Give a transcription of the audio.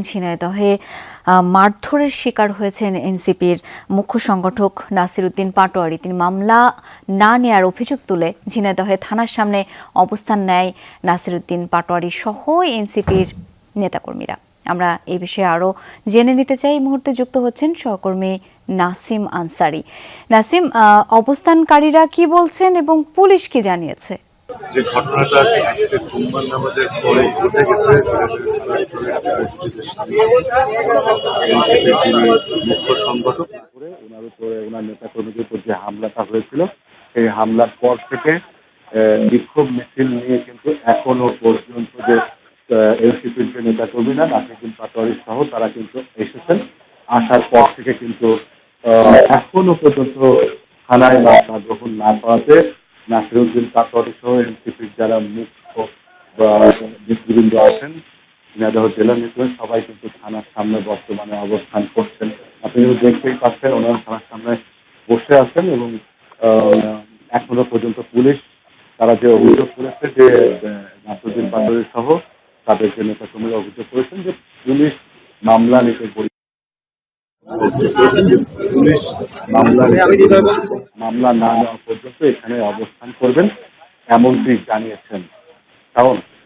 ঝিনাইদহে মারধরের শিকার হয়েছেন এনসিপির মুখ্য সংগঠক নাসির উদ্দিন পাটোয়ারি। তিনি মামলা না নেয়ার অভিযোগ তুলে ঝিনাইদহে থানার সামনে অবস্থান নেয় নাসির উদ্দিন পাটোয়ারি সহ এনসিপির নেতাকর্মীরা। আমরা এই বিষয়ে আরও জেনে নিতে চাই। এই মুহূর্তে যুক্ত হচ্ছেন সহকর্মী নাসিম আনসারি। নাসিম, অবস্থানকারীরা কি বলছেন এবং পুলিশ কি জানিয়েছে? যে ঘটনাটা আজকে জুম্মার নামাজের পরে ঘটে গেছে, এনসিপির যিনি মুখ্য সংগঠক করে ওনার উপরে ওনার নেতা কর্মীদের উপর যে হামলাটা হয়েছিল, সেই হামলার পর থেকে বিক্ষোভ মিছিল নিয়ে কিন্তু এখনো পর্যন্ত যে এনসিপির যে নেতা কর্মীরা নাসির উদ্দিন পাটোয়ারি সহ তারা কিন্তু এসেছেন। আসার পর থেকে কিন্তু এখনো পর্যন্ত থানায় মামলা গ্রহণ না পাওয়াতে নাসির উদ্দিন পাটোয়ারি সহ এনসিপির যারা মুখ্য বা নেতৃবৃন্দ আছেন, ঝিনাইদহ জেলা নেতৃত্ব সবাই কিন্তু থানার সামনে বর্তমানে অবস্থান করছেন। আপনি দেখতেই পাচ্ছেন ওনারা থানার সামনে বসে আছেন এবং এখনো পর্যন্ত পুলিশ তারা যে অভিযোগ করেছে যে নাসির উদ্দিন পাটোয়ারি সহ তাদের যে নেতা কর্মীরা অভিযোগ করেছেন যে পুলিশ মামলা নিতে পুলিশ মামলা না নেওয়া পর্যন্ত এখানে অবস্থান করবেন এমনটি জানিয়েছেন। কারণ